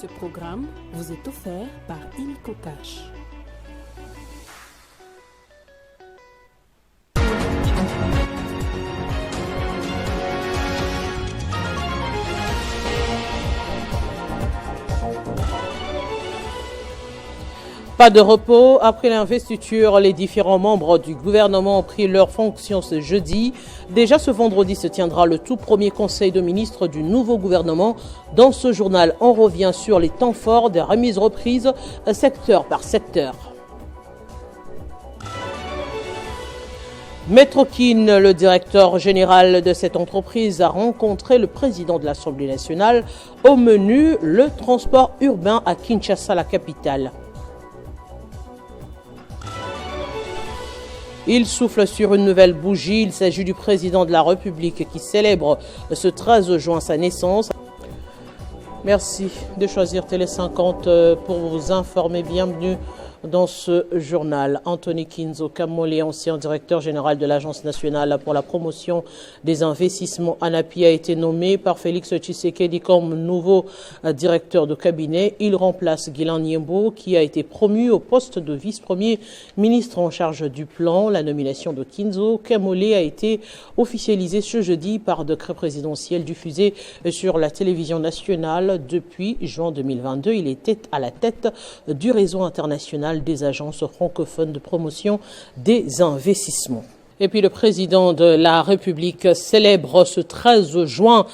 Ce programme vous est offert par Illico Cash. Pas de repos. Après l'investiture, les différents membres du gouvernement ont pris leurs fonctions ce jeudi. Déjà ce vendredi se tiendra le tout premier conseil de ministres du nouveau gouvernement. Dans ce journal, on revient sur les temps forts des remises-reprises secteur par secteur. Metrokin, le directeur général de cette entreprise, a rencontré le président de l'Assemblée nationale. Au menu, le transport urbain à Kinshasa, la capitale. Il souffle sur une nouvelle bougie. Il s'agit du président de la République qui célèbre ce 13 juin sa naissance. Merci de choisir Télé 50 pour vous informer. Bienvenue dans ce journal. Anthony Kinzo Kamole, ancien directeur général de l'Agence nationale pour la promotion des investissements ANAPI, a été nommé par Félix Tshisekedi comme nouveau directeur de cabinet. Il remplace Guilan Niembo qui a été promu au poste de vice-premier ministre en charge du plan. La nomination de Kinzo Kamole a été officialisée ce jeudi par décret présidentiel diffusé sur la télévision nationale. Depuis juin 2022, il était à la tête du réseau international des agences francophones de promotion des investissements. Et puis le président de la République célèbre ce 13 juin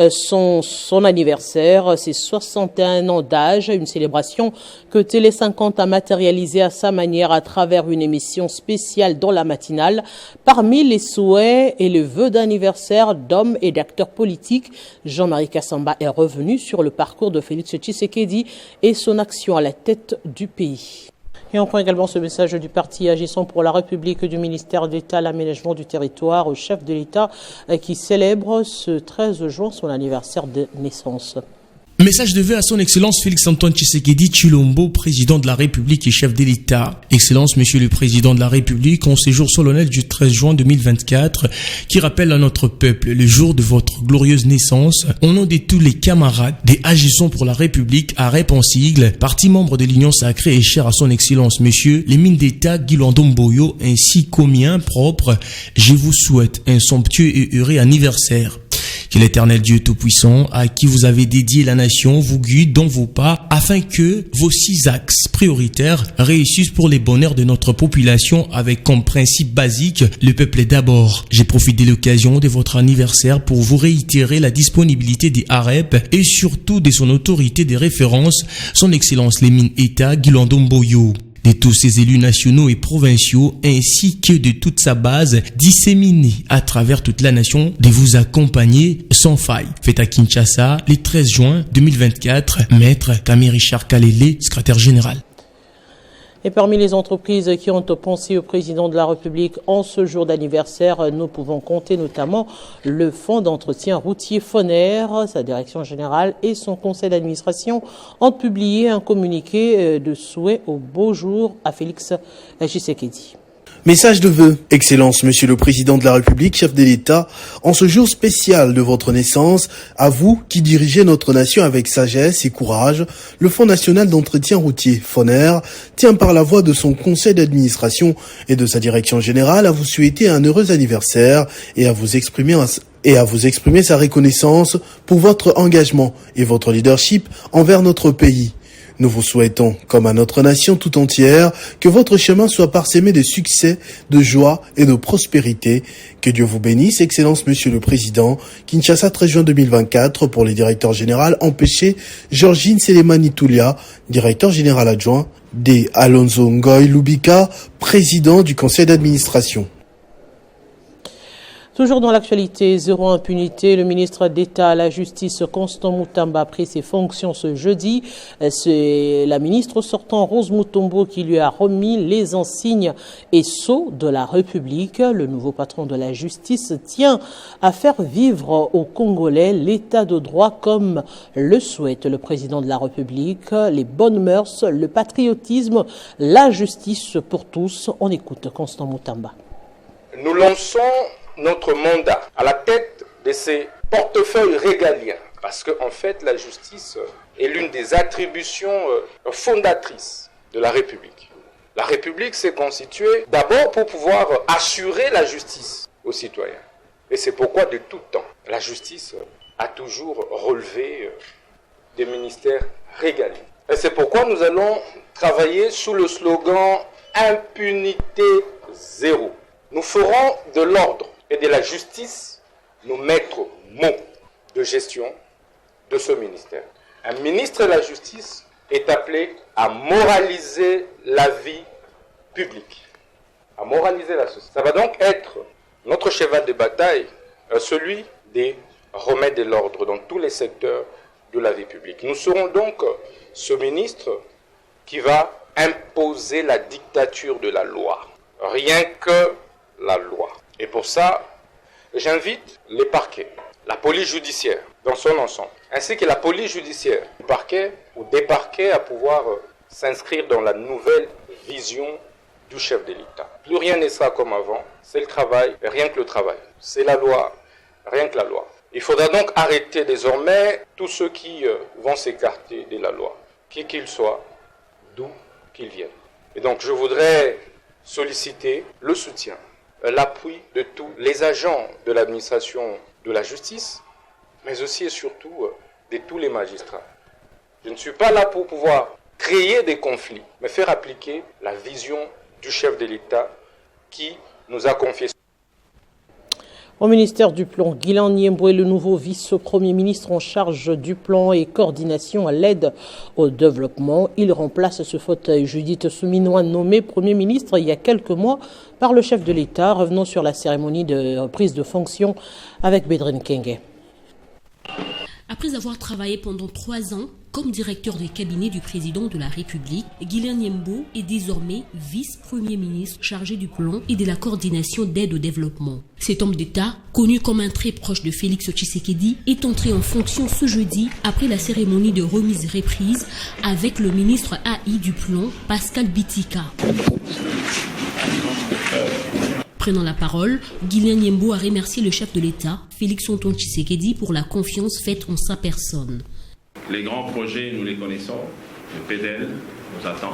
son anniversaire, ses 61 ans d'âge, une célébration que Télé 50 a matérialisée à sa manière à travers une émission spéciale dans la matinale. Parmi les souhaits et les vœux d'anniversaire d'hommes et d'acteurs politiques, Jean-Marie Kassamba est revenu sur le parcours de Félix Tshisekedi et son action à la tête du pays. Et on prend également ce message du parti Agissons pour la République du ministère d'État à l'aménagement du territoire au chef de l'État qui célèbre ce 13 juin son anniversaire de naissance. Message de vœux à son Excellence Félix-Antoine Tshisekedi Tshilombo, président de la République et chef de l'État. Excellence, Monsieur le Président de la République, en séjour solennel du 13 juin 2024, qui rappelle à notre peuple le jour de votre glorieuse naissance, au nom de tous les camarades des Agissons pour la République, AREP en sigle, parti membre de l'Union sacrée et chère à son Excellence Monsieur les mines d'État Guilandon Mboyo, ainsi qu'au mien propre, je vous souhaite un somptueux et heureux anniversaire. Que l'Éternel Dieu Tout-Puissant, à qui vous avez dédié la nation, vous guide dans vos pas, afin que vos 6 axes prioritaires réussissent pour les bonheurs de notre population, avec comme principe basique, le peuple est d'abord. J'ai profité de l'occasion de votre anniversaire pour vous réitérer la disponibilité des AREP et surtout de son autorité de référence, son Excellence les mines État Guilandon Mboyo. De tous ses élus nationaux et provinciaux, ainsi que de toute sa base disséminée à travers toute la nation, de vous accompagner sans faille. Fête à Kinshasa, le 13 juin 2024, Maître Camille Richard Kalele, secrétaire général. Et parmi les entreprises qui ont pensé au président de la République en ce jour d'anniversaire, nous pouvons compter notamment le Fonds d'entretien routier Foner. Sa direction générale et son conseil d'administration ont publié un communiqué de souhait au beau jour à Félix Tshisekedi. Message de vœux. Excellence, Monsieur le Président de la République, chef de l'État, en ce jour spécial de votre naissance, à vous qui dirigez notre nation avec sagesse et courage, le Fonds national d'entretien routier, FONER, tient par la voix de son conseil d'administration et de sa direction générale à vous souhaiter un heureux anniversaire et à vous exprimer sa reconnaissance pour votre engagement et votre leadership envers notre pays. Nous vous souhaitons, comme à notre nation tout entière, que votre chemin soit parsemé de succès, de joie et de prospérité. Que Dieu vous bénisse, Excellence Monsieur le Président. Kinshasa, 13 juin 2024, pour le directeur général empêché, Georgine Selemani Toulia, directeur général adjoint, D. Alonso Ngoy Lubika, président du conseil d'administration. Toujours dans l'actualité, zéro impunité, le ministre d'État à la Justice, Constant Mutamba, a pris ses fonctions ce jeudi. C'est la ministre sortant, Rose Mutombo, qui lui a remis les insignes et sceaux de la République. Le nouveau patron de la justice tient à faire vivre aux Congolais l'état de droit comme le souhaite le président de la République, les bonnes mœurs, le patriotisme, la justice pour tous. On écoute Constant Mutamba. Nous lançons notre mandat à la tête de ces portefeuilles régaliens. Parce qu'en fait, la justice est l'une des attributions fondatrices de la République. La République s'est constituée d'abord pour pouvoir assurer la justice aux citoyens. Et c'est pourquoi de tout temps, la justice a toujours relevé des ministères régaliens. Et c'est pourquoi nous allons travailler sous le slogan « Impunité zéro ». Nous ferons de l'ordre et de la justice nos maîtres mots de gestion de ce ministère. Un ministre de la Justice est appelé à moraliser la vie publique, à moraliser la société. Ça va donc être notre cheval de bataille, celui des remettre de l'ordre dans tous les secteurs de la vie publique. Nous serons donc ce ministre qui va imposer la dictature de la loi. Rien que la loi. Et pour ça, j'invite les parquets, la police judiciaire dans son ensemble, ainsi que la police judiciaire, du parquet ou des parquets à pouvoir s'inscrire dans la nouvelle vision du chef de l'État. Plus rien ne sera comme avant, c'est le travail, rien que le travail. C'est la loi, rien que la loi. Il faudra donc arrêter désormais tous ceux qui vont s'écarter de la loi, qui qu'ils soient, d'où qu'ils viennent. Et donc je voudrais solliciter le soutien, l'appui de tous les agents de l'administration de la justice, mais aussi et surtout de tous les magistrats. Je ne suis pas là pour pouvoir créer des conflits, mais faire appliquer la vision du chef de l'État qui nous a confié. Au ministère du Plan, Guilain Niemboué, le nouveau vice-premier ministre en charge du plan et coordination à l'aide au développement. Il remplace ce fauteuil Judith Souminois, nommée Premier ministre il y a quelques mois par le chef de l'État. Revenons sur la cérémonie de prise de fonction avec Bédrine Kenge. Après avoir travaillé pendant 3 ans comme directeur des cabinets du président de la République, Guilain Niemboué est désormais vice-premier ministre chargé du plan et de la coordination d'aide au développement. Cet homme d'État, connu comme un très proche de Félix Tshisekedi, est entré en fonction ce jeudi après la cérémonie de remise-reprise avec le ministre AI du plan, Pascal Bitika. Prenant la parole, Guilain Niemboué a remercié le chef de l'État, Félix Antoine Tshisekedi, pour la confiance faite en sa personne. Les grands projets, nous les connaissons. Le PDL nous attend.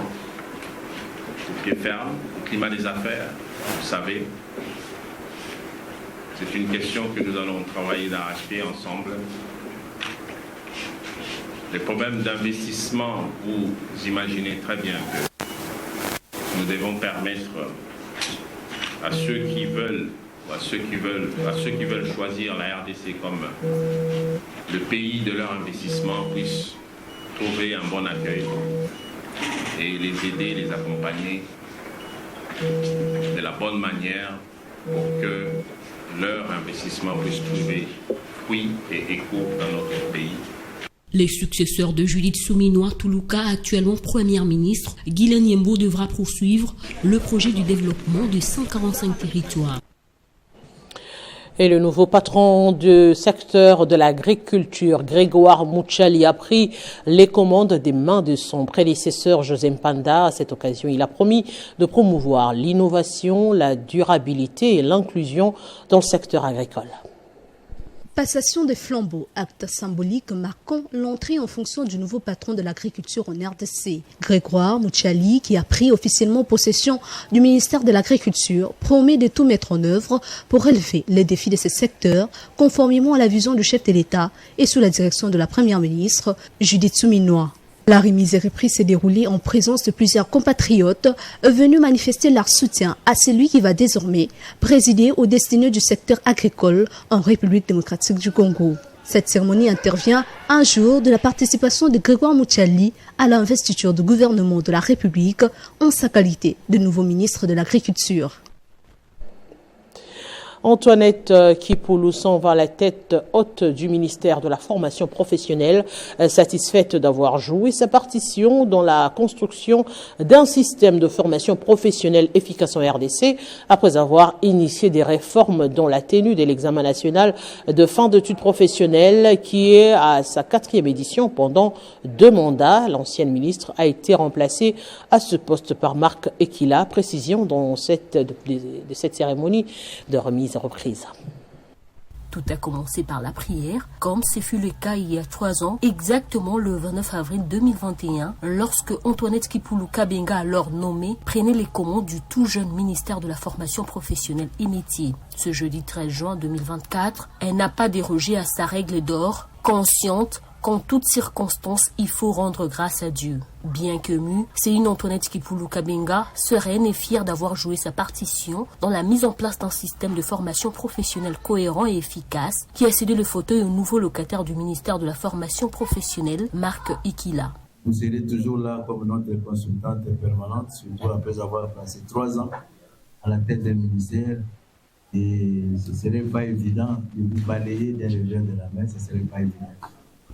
Le pied ferme, le climat des affaires, vous savez. C'est une question que nous allons travailler d'arrache-pied ensemble. Les problèmes d'investissement, vous imaginez très bien que nous devons permettre à ceux qui veulent choisir la RDC comme le pays de leur investissement puissent trouver un bon accueil et les aider, les accompagner de la bonne manière pour que leur investissement puisse trouver fruit et écho dans notre pays. Les successeurs de Judith Souminois Toulouka, actuellement première ministre, Guilain Niemboué devra poursuivre le projet du développement de 145 territoires. Et le nouveau patron du secteur de l'agriculture, Grégoire Mouchali, a pris les commandes des mains de son prédécesseur José Mpanda. À cette occasion, il a promis de promouvoir l'innovation, la durabilité et l'inclusion dans le secteur agricole. Passation des flambeaux, acte symbolique marquant l'entrée en fonction du nouveau patron de l'agriculture en RDC. Grégoire Mouchali, qui a pris officiellement possession du ministère de l'Agriculture, promet de tout mettre en œuvre pour relever les défis de ce secteur, conformément à la vision du chef de l'État et sous la direction de la première ministre, Judith Souminois. La remise et reprise s'est déroulée en présence de plusieurs compatriotes venus manifester leur soutien à celui qui va désormais présider aux destinées du secteur agricole en République démocratique du Congo. Cette cérémonie intervient un jour de la participation de Grégoire Mouchali à l'investiture du gouvernement de la République en sa qualité de nouveau ministre de l'Agriculture. Antoinette Kipoulou s'en va à la tête haute du ministère de la formation professionnelle, satisfaite d'avoir joué sa partition dans la construction d'un système de formation professionnelle efficace en RDC, après avoir initié des réformes dont la tenue de l'examen national de fin d'études professionnelles qui est à sa 4e édition pendant 2 mandats. L'ancienne ministre a été remplacée à ce poste par Marc Ekila. Précision dans cette cérémonie de remise reprise. Tout a commencé par la prière, comme ce fut le cas il y a 3 ans, exactement le 29 avril 2021, lorsque Antoinette Kipulu Kabenga, alors nommée, prenait les commandes du tout jeune ministère de la formation professionnelle et métiers. Ce jeudi 13 juin 2024, elle n'a pas dérogé à sa règle d'or, consciente qu'en toutes circonstances, il faut rendre grâce à Dieu. Bien que mue, c'est une Antoinette Kipulu Kabenga, sereine et fière d'avoir joué sa partition dans la mise en place d'un système de formation professionnelle cohérent et efficace qui a cédé le fauteuil au nouveau locataire du ministère de la formation professionnelle, Marc Ikila. Vous serez toujours là comme notre consultante permanente, surtout après avoir passé 3 ans à la tête du ministère. Et ce ne serait pas évident de vous balayer d'un revers de la main, ce ne serait pas évident.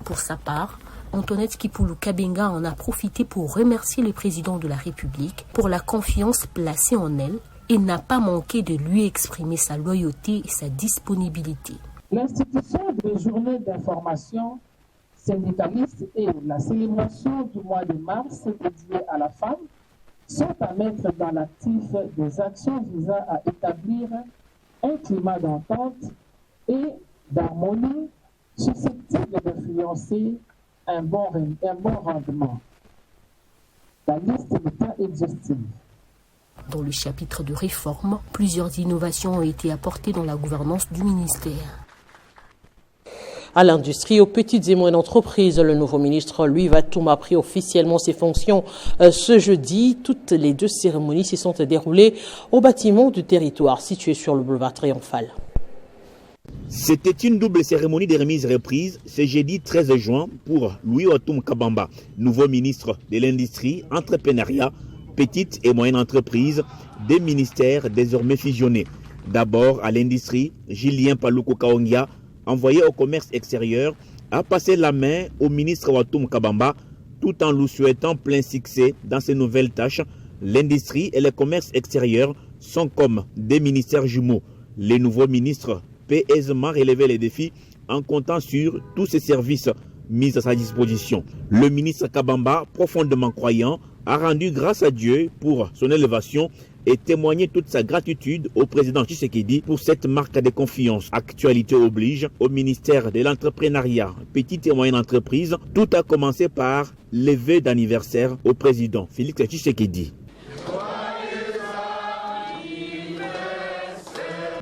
Pour sa part, Antoinette Kipulu Kabenga en a profité pour remercier le président de la République pour la confiance placée en elle et n'a pas manqué de lui exprimer sa loyauté et sa disponibilité. L'institution des journées d'information syndicaliste et la célébration du mois de mars dédié à la femme sont à mettre dans l'actif des actions visant à établir un climat d'entente et d'harmonie susceptible d'influencer un bon rendement. La liste n'est pas exhaustive. Dans le chapitre de réforme, plusieurs innovations ont été apportées dans la gouvernance du ministère. À l'industrie, aux petites et moyennes entreprises, le nouveau ministre Louis Vatoum a pris officiellement ses fonctions ce jeudi. Toutes les 2 cérémonies s'y sont déroulées au bâtiment du territoire situé sur le boulevard Triomphal. C'était une double cérémonie de remise reprise ce jeudi 13 juin pour Louis Vatoum Kabamba, nouveau ministre de l'Industrie, Entrepreneuriat, Petites et Moyennes Entreprises, des ministères désormais fusionnés. D'abord à l'Industrie, Julien Paluku Kaongia, envoyé au commerce extérieur, a passé la main au ministre Vatoum Kabamba tout en lui souhaitant plein succès dans ses nouvelles tâches. L'Industrie et le commerce extérieur sont comme des ministères jumeaux. Les nouveaux ministres peut aisément relever les défis en comptant sur tous ces services mis à sa disposition. Le ministre Kabamba, profondément croyant, a rendu grâce à Dieu pour son élévation et témoigné toute sa gratitude au président Tshisekedi pour cette marque de confiance. Actualité oblige au ministère de l'entrepreneuriat, petites et moyennes entreprises. Tout a commencé par le vœu d'anniversaire au président Félix Tshisekedi.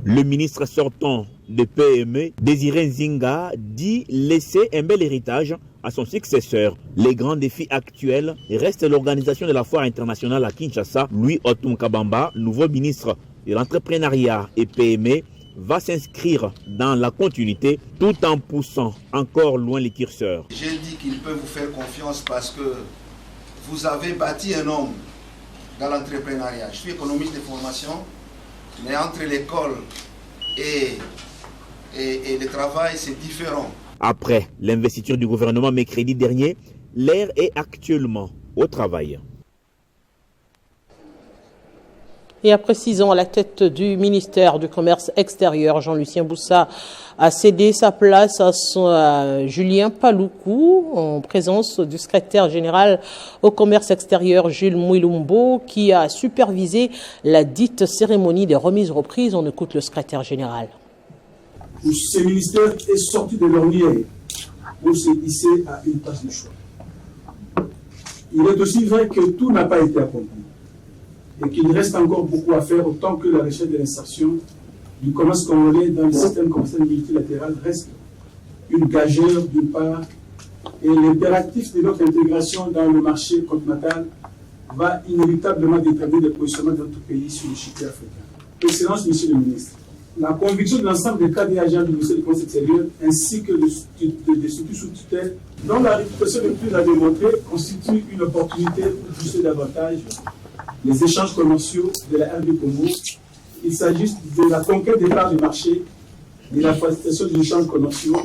Le ministre sortant de PME, Désiré Nzinga, dit laisser un bel héritage à son successeur. Les grands défis actuels restent l'organisation de la foire internationale à Kinshasa. Louis Vatoum Kabamba, nouveau ministre de l'entrepreneuriat et PME, va s'inscrire dans la continuité tout en poussant encore loin les curseurs. J'ai dit qu'il peut vous faire confiance parce que vous avez bâti un homme dans l'entrepreneuriat. Je suis économiste de formation, mais entre l'école et le travail, c'est différent. Après l'investiture du gouvernement mercredi dernier, l'air est actuellement au travail. Et après 6 ans à la tête du ministère du Commerce extérieur, Jean-Lucien Boussa a cédé sa place à Julien Paluku en présence du secrétaire général au Commerce extérieur, Jules Mwilumbo, qui a supervisé la dite cérémonie des remises reprises. On écoute le secrétaire général. Ce ministère est sorti de l'ornière pour se hisser à une place de choix. Il est aussi vrai que tout n'a pas été accompli et qu'il reste encore beaucoup à faire autant que la recherche de l'insertion du commerce congolais dans le système commercial multilatéral reste une gageure d'une part et l'impératif de notre intégration dans le marché continental va inévitablement déterminer le positionnement de notre pays sur le chiffre africain. Excellence, Monsieur le ministre, la conviction de l'ensemble des cadres et agents du ministère du Commerce extérieur ainsi que des structures sous tutelle dont la réputation le plus à démontrer constitue une opportunité pour pousser davantage les échanges commerciaux de la RD Congo. Il s'agit de la conquête des parts du marché, de la facilitation des échanges commerciaux,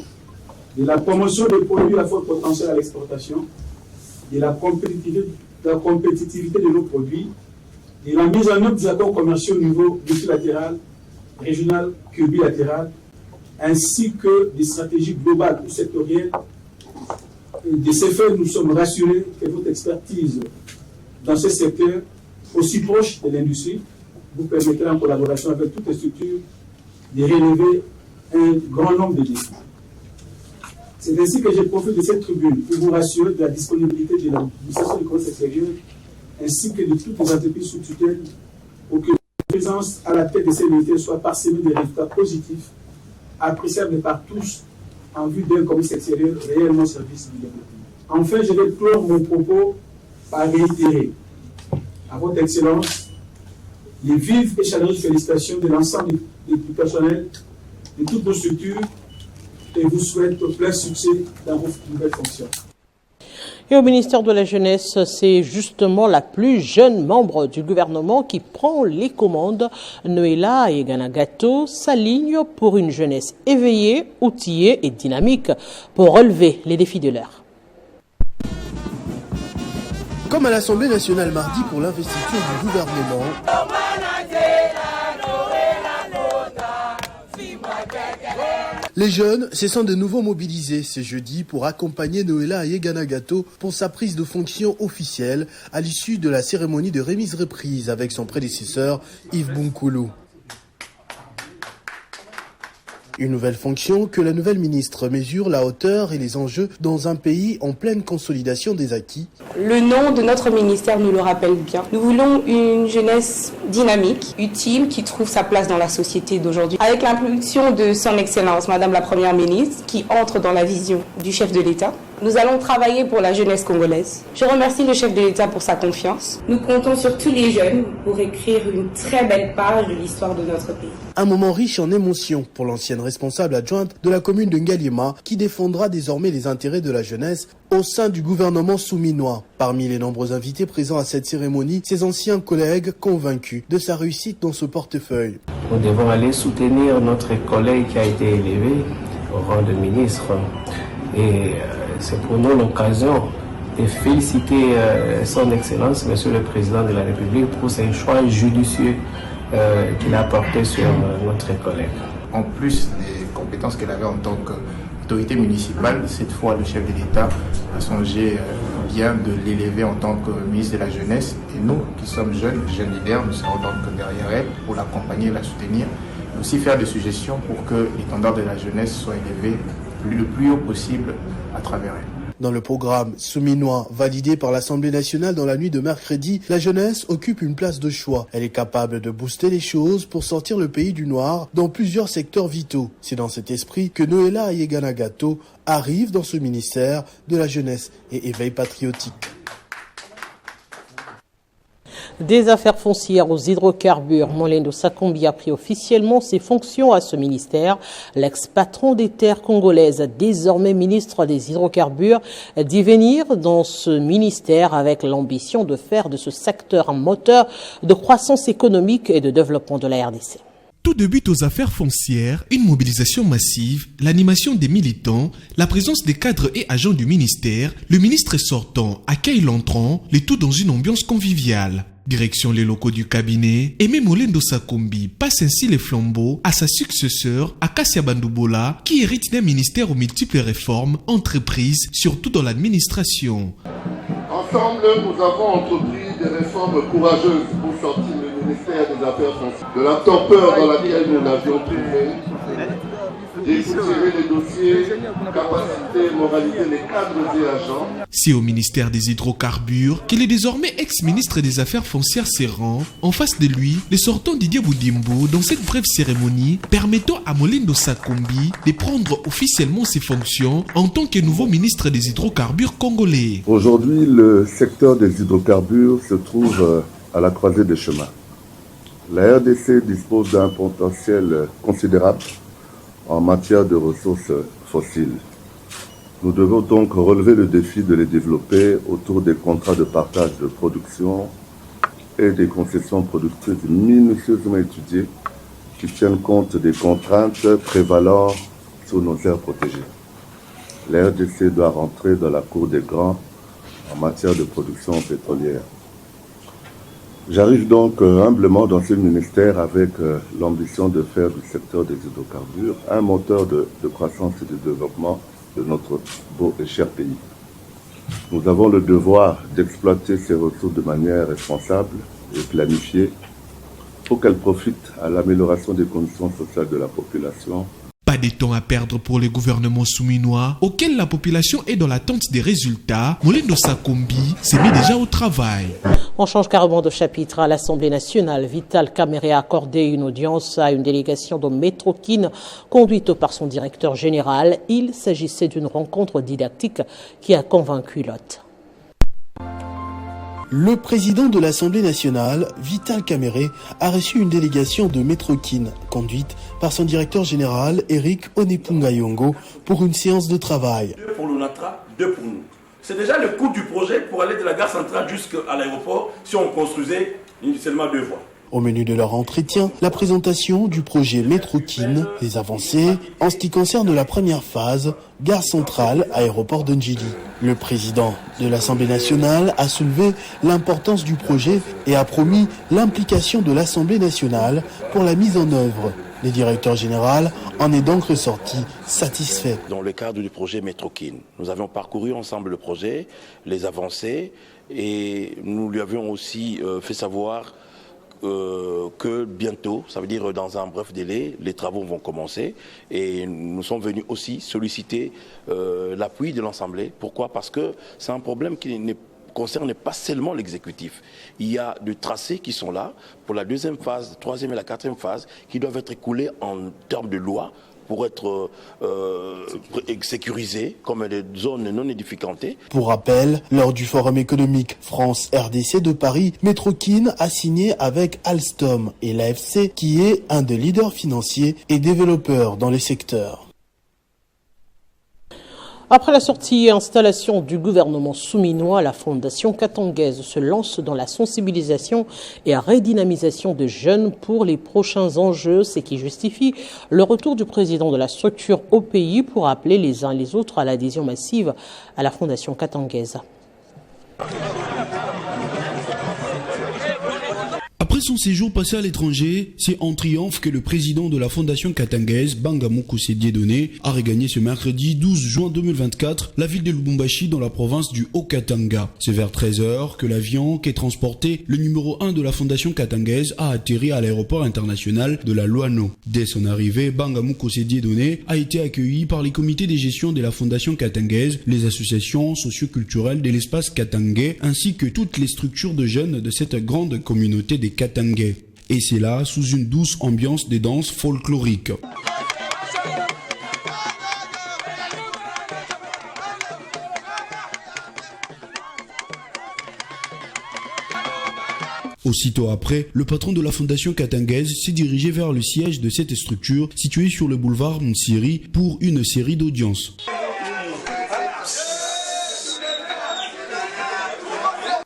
de la promotion des produits à fort potentiel à l'exportation, de la compétitivité de nos produits, de la mise en œuvre des accords commerciaux au niveau multilatéral, régional que bilatéral, ainsi que des stratégies globales ou sectorielles. De ces faits, nous sommes rassurés que votre expertise dans ce secteur, aussi proche de l'industrie, vous permettra en collaboration avec toutes les structures de relever un grand nombre de défis. C'est ainsi que je profite de cette tribune pour vous rassurer de la disponibilité de l'administration du commerce extérieur ainsi que de toutes les entreprises sous tutelle pour que la présence à la tête de ces ministères soit parsemée de résultats positifs, appréciables par tous en vue d'un commerce extérieur réellement au service du développement. Enfin, je vais clore mon propos par réitérer à votre Excellence les vives et chaleureuses félicitations de l'ensemble du personnel de toutes nos structures et vous souhaite plein succès dans vos nouvelles fonctions. Et au ministère de la Jeunesse, c'est justement la plus jeune membre du gouvernement qui prend les commandes. Noéla Yeganagato s'aligne pour une jeunesse éveillée, outillée et dynamique pour relever les défis de l'heure. Comme à l'Assemblée nationale mardi pour l'investiture du gouvernement, les jeunes se sont de nouveau mobilisés ce jeudi pour accompagner Noéla Yeganagato pour sa prise de fonction officielle à l'issue de la cérémonie de remise-reprise avec son prédécesseur Yves Bunkoulou. Une nouvelle fonction que la nouvelle ministre mesure la hauteur et les enjeux dans un pays en pleine consolidation des acquis. Le nom de notre ministère nous le rappelle bien. Nous voulons une jeunesse dynamique, utile, qui trouve sa place dans la société d'aujourd'hui. Avec l'impulsion de son Excellence, Madame la Première ministre, qui entre dans la vision du chef de l'État, nous allons travailler pour la jeunesse congolaise. Je remercie le chef de l'État pour sa confiance. Nous comptons sur tous les jeunes pour écrire une très belle page de l'histoire de notre pays. Un moment riche en émotions pour l'ancienne responsable adjointe de la commune de Ngaliema qui défendra désormais les intérêts de la jeunesse au sein du gouvernement souminois. Parmi les nombreux invités présents à cette cérémonie, ses anciens collègues convaincus de sa réussite dans ce portefeuille. Nous devons aller soutenir notre collègue qui a été élevé au rang de ministre. Et c'est pour nous l'occasion de féliciter son Excellence, Monsieur le Président de la République, pour ses choix judicieux qu'il a portés sur notre collègue. En plus des compétences qu'elle avait en tant qu'autorité municipale, cette fois le chef de l'État a songé bien de l'élever en tant que ministre de la Jeunesse. Et nous, qui sommes jeunes leaders, nous serons donc derrière elle pour l'accompagner, la soutenir, et aussi faire des suggestions pour que l'étendard de la jeunesse soit élevé le plus haut possible à travers elle. Dans le programme souminois validé par l'Assemblée nationale dans la nuit de mercredi, la jeunesse occupe une place de choix. Elle est capable de booster les choses pour sortir le pays du noir dans plusieurs secteurs vitaux. C'est dans cet esprit que Noéla Yeganagato arrive dans ce ministère de la jeunesse et éveil patriotique. Des affaires foncières aux hydrocarbures, Molendo Sakombi a pris officiellement ses fonctions à ce ministère. L'ex-patron des terres congolaises, désormais ministre des hydrocarbures, dit venir dans ce ministère avec l'ambition de faire de ce secteur un moteur de croissance économique et de développement de la RDC. Tout débute aux affaires foncières, une mobilisation massive, l'animation des militants, la présence des cadres et agents du ministère, le ministre sortant accueille l'entrant, le tout dans une ambiance conviviale. Direction les locaux du cabinet, Aimé Molendo Sakombi passe ainsi les flambeaux à sa successeur, Akasia Bandoubola, qui hérite d'un ministère aux multiples réformes entreprises, surtout dans l'administration. Ensemble, nous avons entrepris des réformes courageuses pour sortir le ministère des Affaires foncières de la torpeur dans laquelle nous l'avions trouvé, dépoussiérer les dossiers, capacité, moraliser les cadres et agents. C'est au ministère des hydrocarbures qu'il est désormais ex-ministre des Affaires foncières se rend. En face de lui, le sortant Didier Boudimbo dans cette brève cérémonie permettant à Molendo Sakombi de prendre officiellement ses fonctions en tant que nouveau ministre des hydrocarbures congolais. Aujourd'hui, le secteur des hydrocarbures se trouve à la croisée des chemins. La RDC dispose d'un potentiel considérable en matière de ressources fossiles. Nous devons donc relever le défi de les développer autour des contrats de partage de production et des concessions productrices minutieusement étudiées qui tiennent compte des contraintes prévalant sur nos aires protégées. La RDC doit rentrer dans la cour des grands en matière de production pétrolière. J'arrive donc humblement dans ce ministère avec l'ambition de faire du secteur des hydrocarbures un moteur de croissance et de développement de notre beau et cher pays. Nous avons le devoir d'exploiter ces ressources de manière responsable et planifiée pour qu'elles profitent à l'amélioration des conditions sociales de la population. Pas de temps à perdre pour les gouvernements souminois, auxquels la population est dans l'attente des résultats. Molindo Sakombi s'est mis déjà au travail. On change carrément de chapitre. À l'Assemblée nationale, Vital Kamerhe a accordé une audience à une délégation de Métrokin conduite par son directeur général. Il s'agissait d'une rencontre didactique qui a convaincu l'hôte. Le président de l'Assemblée nationale, Vital Kamerhe, a reçu une délégation de Métrokin, conduite par son directeur général, Eric Onepungayongo, pour une séance de travail. 2 pour l'ONATRA, 2 pour nous. C'est déjà le coût du projet pour aller de la gare centrale jusqu'à l'aéroport si on construisait seulement 2 voies. Au menu de leur entretien, la présentation du projet Métrokin, les avancées en ce qui concerne la première phase, gare centrale, aéroport de Ndjili. Le président de l'Assemblée nationale a soulevé l'importance du projet et a promis l'implication de l'Assemblée nationale pour la mise en œuvre. Le directeur général en est donc ressorti satisfait. Dans le cadre du projet Métrokin, nous avions parcouru ensemble le projet, les avancées, et nous lui avions aussi fait savoir que bientôt, ça veut dire dans un bref délai, les travaux vont commencer et nous sommes venus aussi solliciter l'appui de l'Assemblée. Pourquoi? Parce que c'est un problème qui ne concerne pas seulement l'exécutif. Il y a des tracés qui sont là pour la deuxième phase, la troisième et la quatrième phase qui doivent être écoulés en termes de loi pour être sécurisés comme des zones non édificantées. Pour rappel, lors du Forum économique France-RDC de Paris, Métrokin a signé avec Alstom et l'AFC, qui est un des leaders financiers et développeurs dans le secteur. Après la sortie et installation du gouvernement souminois, la Fondation katangaise se lance dans la sensibilisation et la redynamisation des jeunes pour les prochains enjeux, ce qui justifie le retour du président de la structure au pays pour appeler les uns les autres à l'adhésion massive à la Fondation katangaise. Après son séjour passé à l'étranger, c'est en triomphe que le président de la Fondation katangaise, Bangamoko Dieudonné, a regagné ce mercredi 12 juin 2024 la ville de Lubumbashi dans la province du Haut-Katanga. C'est vers 13h que l'avion qui transportait le numéro 1 de la Fondation katangaise a atterri à l'aéroport international de la Loano. Dès son arrivée, Bangamoko Dieudonné a été accueilli par les comités de gestion de la Fondation katangaise, les associations socio-culturelles de l'espace katangais ainsi que toutes les structures de jeunes de cette grande communauté des Katangais. Et c'est là sous une douce ambiance de danse folklorique. Aussitôt après, le patron de la Fondation katangaise s'est dirigé vers le siège de cette structure située sur le boulevard Mtsiri pour une série d'audiences.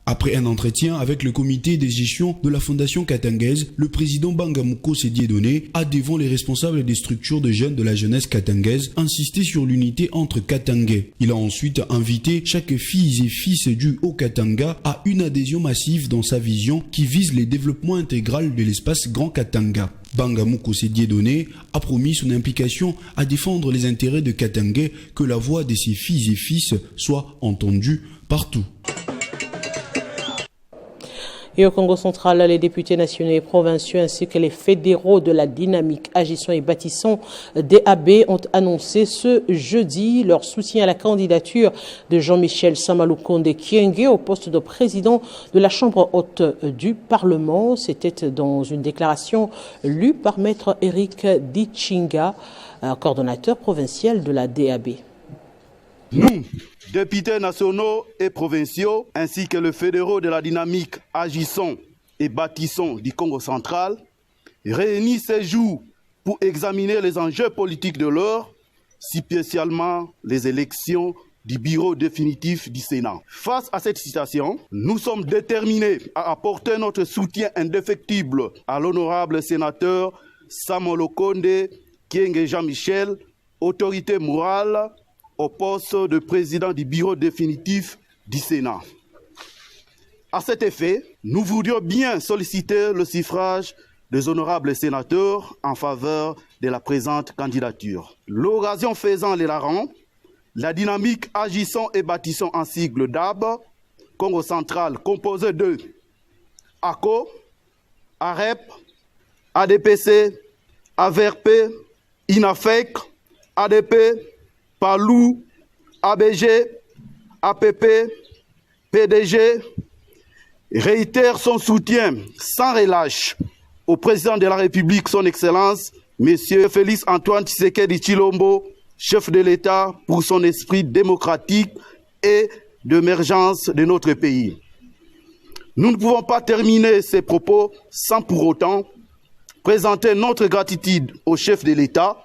Après un entretien avec le comité de gestion de la Fondation katangaise, le président Bangamoko Dieudonné a devant les responsables des structures de jeunes de la jeunesse katangaise insisté sur l'unité entre Katangais. Il a ensuite invité chaque fille et fils du Haut-Katanga à une adhésion massive dans sa vision qui vise le développement intégral de l'espace Grand Katanga. Bangamoko Dieudonné a promis son implication à défendre les intérêts de Katangais, que la voix de ses filles et fils soit entendue partout. Et au Congo central, les députés nationaux et provinciaux ainsi que les fédéraux de la dynamique Agissons et Bâtissons DAB ont annoncé ce jeudi leur soutien à la candidature de Jean-Michel Samalukonde Kyenge au poste de président de la Chambre haute du Parlement. C'était dans une déclaration lue par maître Eric Dichinga, coordonnateur provincial de la DAB. Nous, députés nationaux et provinciaux, ainsi que les fédéraux de la dynamique Agissons et Bâtissons du Congo central, réunis ces jours pour examiner les enjeux politiques de l'heure, spécialement les élections du bureau définitif du Sénat. Face à cette situation, nous sommes déterminés à apporter notre soutien indéfectible à l'honorable sénateur Samalukonde Kyenge Jean-Michel, autorité morale, au poste de président du bureau définitif du Sénat. À cet effet, nous voudrions bien solliciter le suffrage des honorables sénateurs en faveur de la présente candidature. L'occasion faisant les larrons, la dynamique Agissons et Bâtissons en sigle DAB, Congo central, composé de ACO, AREP, ADPC, AVRP, INAFEC, ADP, PALU, ABG, APP, PDG réitère son soutien sans relâche au président de la République, son Excellence, M. Félix Antoine Tshisekedi Tshilombo, chef de l'État, pour son esprit démocratique et d'émergence de notre pays. Nous ne pouvons pas terminer ces propos sans pour autant présenter notre gratitude au chef de l'État,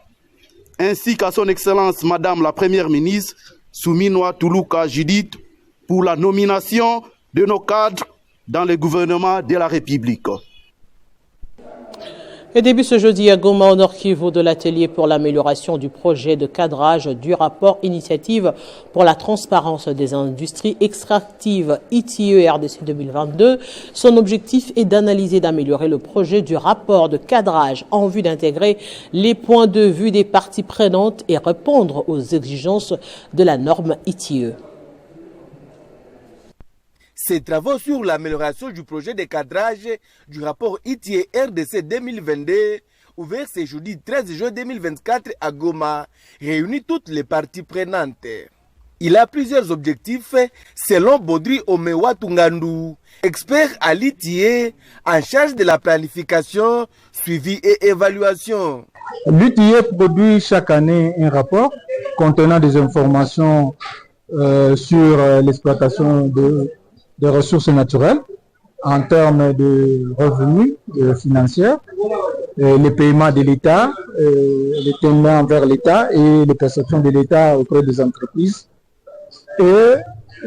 ainsi qu'à son Excellence Madame la Première ministre, Souminwa Toulouka Judith, pour la nomination de nos cadres dans le gouvernement de la République. Et début ce jeudi à Goma, au Nord Kivu, de l'atelier pour l'amélioration du projet de cadrage du rapport Initiative pour la transparence des industries extractives ITIE RDC 2022. Son objectif est d'analyser et d'améliorer le projet du rapport de cadrage en vue d'intégrer les points de vue des parties prenantes et répondre aux exigences de la norme ITIE. Ces travaux sur l'amélioration du projet de cadrage du rapport ITIE RDC 2022, ouvert ce jeudi 13 juin 2024 à Goma, réunit toutes les parties prenantes. Il a plusieurs objectifs selon Baudry Omewa Tungandu, expert à l'ITIE en charge de la planification, suivi et évaluation. L'ITIE produit chaque année un rapport contenant des informations sur l'exploitation des ressources naturelles en termes de revenus financiers, les paiements de l'État, les paiements envers l'État et les perceptions de l'État auprès des entreprises. Et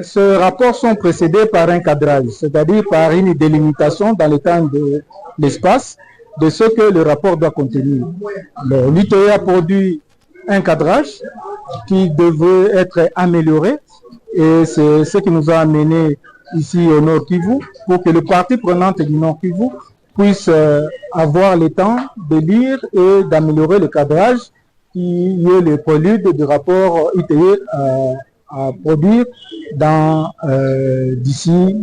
ces rapports sont précédés par un cadrage, c'est-à-dire par une délimitation dans le temps de l'espace de ce que le rapport doit contenir. L'ITIE a produit un cadrage qui devait être amélioré et c'est ce qui nous a amené ici au Nord Kivu, pour que les parties prenantes du Nord Kivu puissent avoir le temps de lire et d'améliorer le cadrage qui est le prélude du rapport ITIE à produire d'ici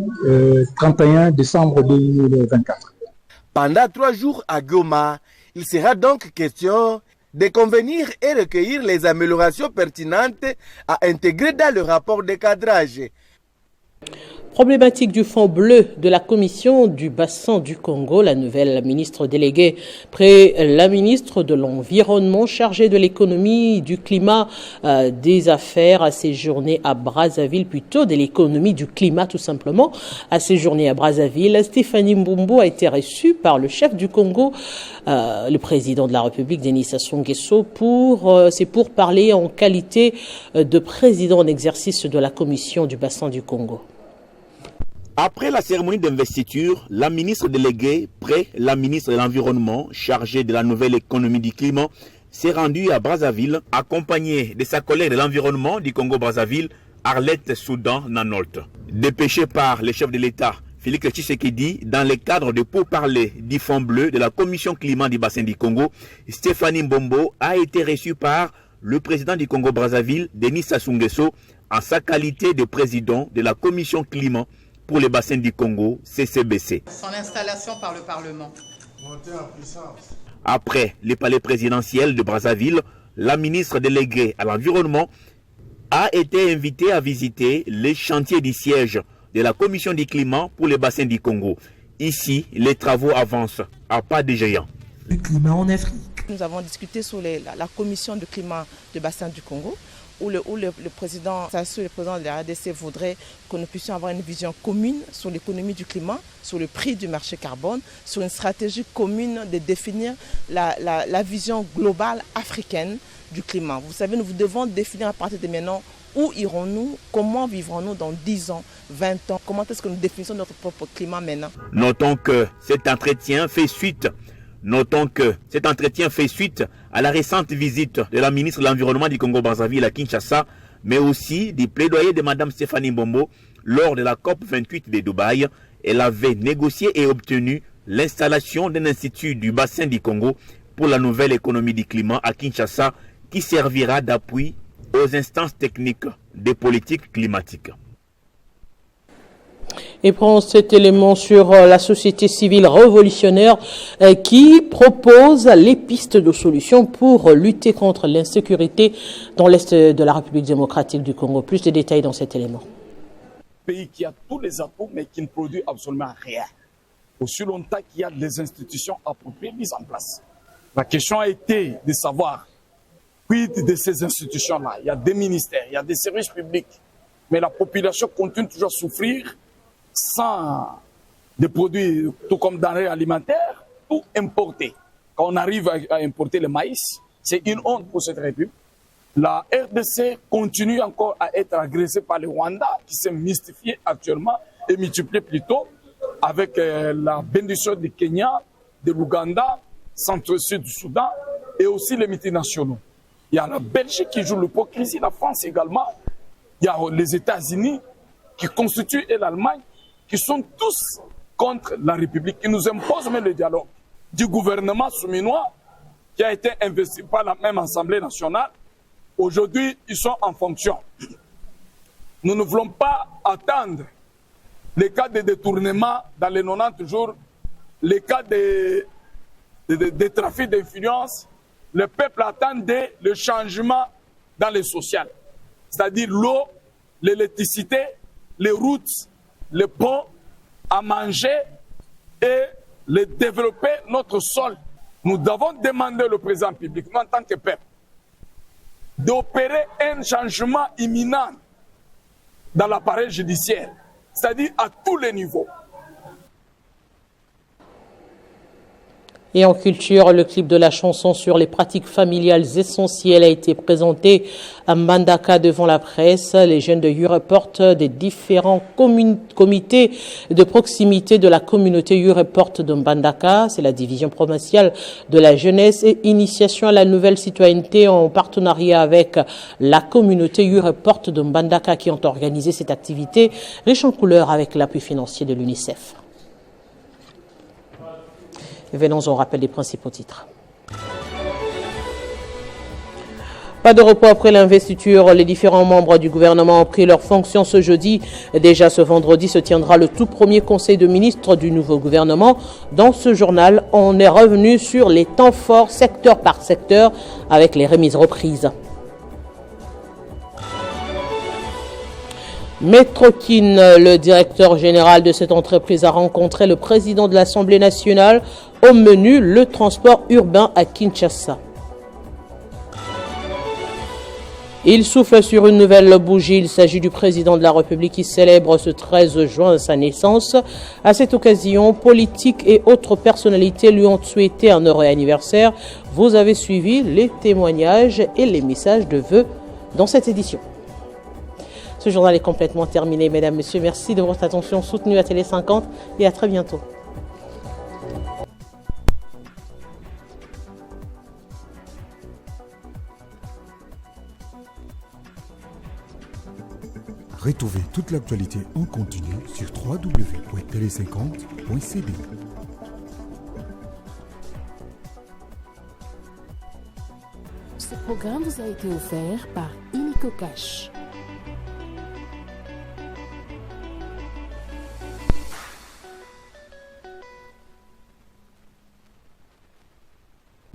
31 décembre 2024. Pendant 3 jours à Goma, il sera donc question de convenir et recueillir les améliorations pertinentes à intégrer dans le rapport de cadrage. Problématique du fonds bleu de la commission du bassin du Congo, la nouvelle ministre déléguée près la ministre de l'Environnement chargée de l'économie, du climat, des affaires a séjourné à Brazzaville, plutôt de l'économie du climat tout simplement, a séjourné à Brazzaville. Stéphanie Mbumbu a été reçue par le chef du Congo, le président de la République, Denis Sassou Nguesso, c'est pour parler en qualité de président en exercice de la commission du bassin du Congo. Après la cérémonie d'investiture, la ministre déléguée près la ministre de l'Environnement chargée de la nouvelle économie du climat s'est rendue à Brazzaville accompagnée de sa collègue de l'Environnement du Congo-Brazzaville, Arlette Soudan Nanolt. Dépêchée par le chef de l'État, Félix Tshisekedi, dans le cadre de pourparlers du Fonds bleu de la Commission climat du bassin du Congo, Stéphanie Mbombo a été reçue par le président du Congo-Brazzaville, Denis Sassou Nguesso, en sa qualité de président de la Commission climat pour les bassins du Congo, CCBC. Son installation par le Parlement. Après le palais présidentiel de Brazzaville, la ministre déléguée à l'environnement a été invitée à visiter les chantiers du siège de la Commission du climat pour les bassins du Congo. Ici, les travaux avancent à pas de géant. Le climat en Afrique. Nous avons discuté sur la commission du climat du bassin du Congo, où le président Sassou, le président de la RDC, voudrait que nous puissions avoir une vision commune sur l'économie du climat, sur le prix du marché carbone, sur une stratégie commune de définir la vision globale africaine du climat. Vous savez, nous devons définir à partir de maintenant où irons-nous, comment vivrons-nous dans 10 ans, 20 ans, comment est-ce que nous définissons notre propre climat maintenant. Notons que cet entretien fait suite à la récente visite de la ministre de l'Environnement du Congo-Brazzaville à Kinshasa, mais aussi du plaidoyer de Mme Stéphanie Mbombo lors de la COP28 de Dubaï. Elle avait négocié et obtenu l'installation d'un institut du bassin du Congo pour la nouvelle économie du climat à Kinshasa, qui servira d'appui aux instances techniques des politiques climatiques. Et prend cet élément sur la société civile révolutionnaire qui propose les pistes de solutions pour lutter contre l'insécurité dans l'Est de la République démocratique du Congo. Plus de détails dans cet élément. Pays qui a tous les atouts mais qui ne produit absolument rien. Aussi longtemps qu'il y a des institutions appropriées mises en place. La question a été de savoir, quid de ces institutions-là? Il y a des ministères, il y a des services publics, mais la population continue toujours à souffrir sans des produits, tout comme denrées alimentaires, tout importé. Quand on arrive à importer le maïs, c'est une honte pour cette République. La RDC continue encore à être agressée par le Rwanda, qui s'est mystifié actuellement et multiplié plutôt avec la bénédiction du Kenya, de l'Ouganda, centre-sud du Soudan et aussi les multinationaux. Il y a la Belgique qui joue l'hypocrisie, la France également. Il y a les États-Unis qui constituent et l'Allemagne qui sont tous contre la République, qui nous imposent même le dialogue. Du gouvernement souminois qui a été investi par la même Assemblée nationale, aujourd'hui ils sont en fonction. Nous ne voulons pas attendre les cas de détournement dans les 90 jours, les cas de trafic d'influence. Le peuple attendait le changement dans le social, c'est-à-dire l'eau, l'électricité, les routes, les ponts, à manger et de développer notre sol. Nous avons demandé au président public, nous en tant que peuple, d'opérer un changement imminent dans l'appareil judiciaire, c'est-à-dire à tous les niveaux. Et en culture, le clip de la chanson sur les pratiques familiales essentielles a été présenté à Mbandaka devant la presse. Les jeunes de YouReport des différents comités de proximité de la communauté YouReport de Mbandaka, c'est la division provinciale de la jeunesse et initiation à la nouvelle citoyenneté en partenariat avec la communauté YouReport de Mbandaka qui ont organisé cette activité riche en couleurs avec l'appui financier de l'UNICEF. Venons au rappel des principaux titres. Pas de repos après l'investiture. Les différents membres du gouvernement ont pris leurs fonctions ce jeudi. Déjà ce vendredi se tiendra le tout premier conseil de ministres du nouveau gouvernement. Dans ce journal, on est revenu sur les temps forts secteur par secteur avec les remises reprises. Metrokin, le directeur général de cette entreprise, a rencontré le président de l'Assemblée nationale. Au menu, le transport urbain à Kinshasa. Il souffle sur une nouvelle bougie. Il s'agit du président de la République qui célèbre ce 13 juin sa naissance. À cette occasion, politiques et autres personnalités lui ont souhaité un heureux anniversaire. Vous avez suivi les témoignages et les messages de vœux dans cette édition. Ce journal est complètement terminé, mesdames, messieurs. Merci de votre attention soutenue à Télé 50 et à très bientôt. Retrouvez toute l'actualité en continu sur www.tele50.cb. Ce programme vous a été offert par Illico Cash.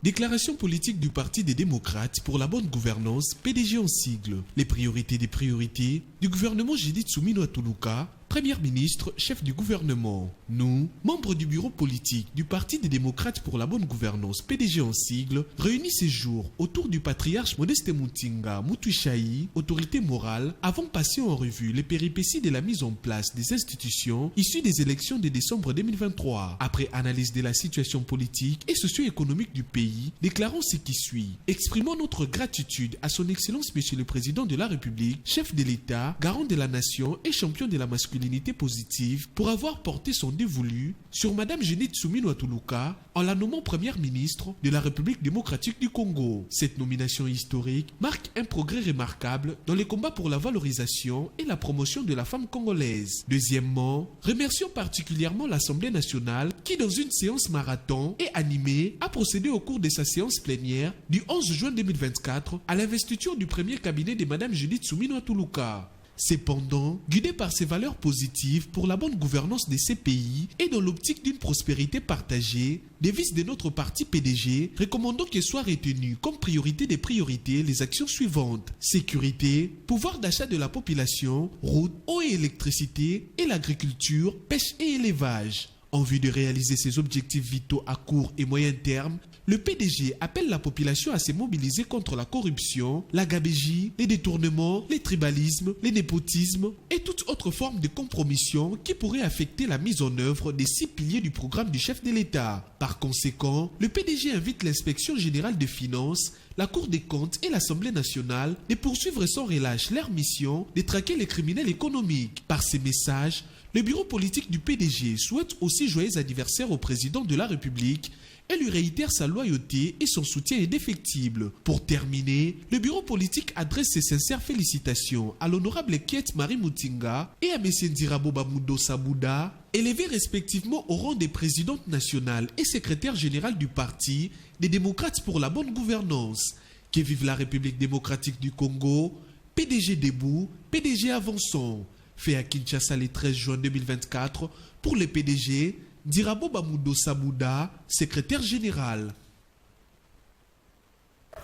Déclaration politique du Parti des démocrates pour la bonne gouvernance, PDG en sigle. Les priorités des priorités du gouvernement Judith Suminwa Tuluka, Premier ministre, chef du gouvernement. Nous, membres du bureau politique du Parti des démocrates pour la bonne gouvernance, PDG en sigle, réunis ces jours autour du patriarche Modeste Mutinga Mutuishayi, autorité morale, avons passé en revue les péripéties de la mise en place des institutions issues des élections de décembre 2023. Après analyse de la situation politique et socio-économique du pays, déclarons ce qui suit. Exprimons notre gratitude à son Excellence Monsieur le Président de la République, chef de l'État, garant de la nation et champion de la masculinité positive pour avoir porté son dévolu sur Madame Judith Suminwa Tuluka en la nommant Première ministre de la République démocratique du Congo. Cette nomination historique marque un progrès remarquable dans les combats pour la valorisation et la promotion de la femme congolaise. Deuxièmement, remercions particulièrement l'Assemblée nationale qui, dans une séance marathon et animée, a procédé au cours de sa séance plénière du 11 juin 2024 à l'investiture du premier cabinet de Madame Judith Suminwa Tuluka. Cependant, guidé par ses valeurs positives pour la bonne gouvernance de ces pays et dans l'optique d'une prospérité partagée, devise de notre parti PDG, recommandons que soient retenues comme priorité des priorités les actions suivantes: sécurité, pouvoir d'achat de la population, routes, eau et électricité, et l'agriculture, pêche et élevage. En vue de réaliser ces objectifs vitaux à court et moyen terme, le PDG appelle la population à se mobiliser contre la corruption, la gabegie, les détournements, les tribalismes, les népotismes et toute autre forme de compromission qui pourrait affecter la mise en œuvre des 6 piliers du programme du chef de l'État. Par conséquent, le PDG invite l'Inspection générale des finances, la Cour des comptes et l'Assemblée nationale de poursuivre sans relâche leur mission de traquer les criminels économiques. Par ces messages, le bureau politique du PDG souhaite aussi joyeux anniversaire au président de la République et lui réitère sa loyauté et son soutien indéfectible. Pour terminer, le bureau politique adresse ses sincères félicitations à l'honorable Kiet Marie Moutinga et à M. Ndirabo Bamudo Sabouda, élevés respectivement au rang des présidentes nationales et secrétaire général du parti des démocrates pour la bonne gouvernance. Que vive la République démocratique du Congo, PDG debout, PDG avançant. Fait à Kinshasa le 13 juin 2024 pour le PDG Ndirabo Bamudo Sabouda, secrétaire général.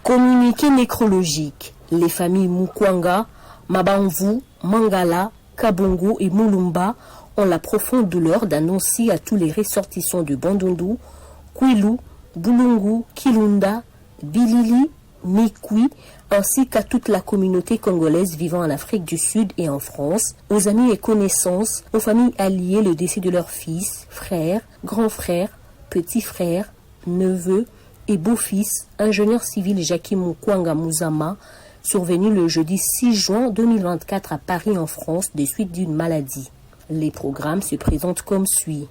Communiqué nécrologique. Les familles Mukwanga, Mabanvu, Mangala, Kabongo et Mulumba ont la profonde douleur d'annoncer à tous les ressortissants de Bandundu, Kwilu, Bulungu, Kilunda, Bilili, Mikwi, ainsi qu'à toute la communauté congolaise vivant en Afrique du Sud et en France, aux amis et connaissances, aux familles alliées, le décès de leurs fils, frères, grands-frères, petits-frères, neveux et beaux-fils, ingénieur civil Jackie Mukwanga Muzama, survenu le jeudi 6 juin 2024 à Paris en France des suites d'une maladie. Les programmes se présentent comme suit.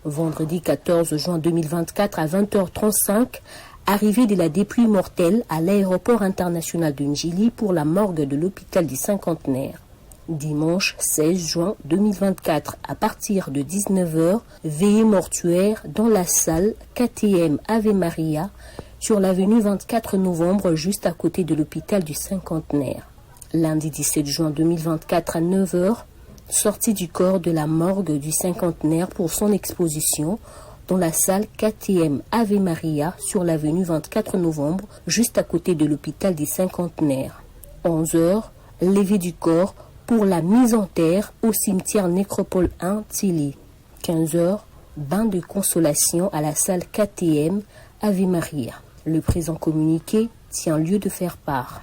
Vendredi 14 juin 2024 à 20h35, arrivée de la dépluie mortelle à l'aéroport international de Njili pour la morgue de l'hôpital du Cinquantenaire. Dimanche 16 juin 2024, à partir de 19h, veillée mortuaire dans la salle KTM Ave Maria sur l'avenue 24 novembre, juste à côté de l'hôpital du Cinquantenaire. Lundi 17 juin 2024 à 9h, sortie du corps de la morgue du Cinquantenaire pour son exposition dans la salle KTM Ave Maria sur l'avenue 24 novembre, juste à côté de l'hôpital du Cinquantenaire. 11h, levée du corps pour la mise en terre au cimetière Nécropole 1 Tili. 15h, bain de consolation à la salle KTM Ave Maria. Le présent communiqué tient lieu de faire part.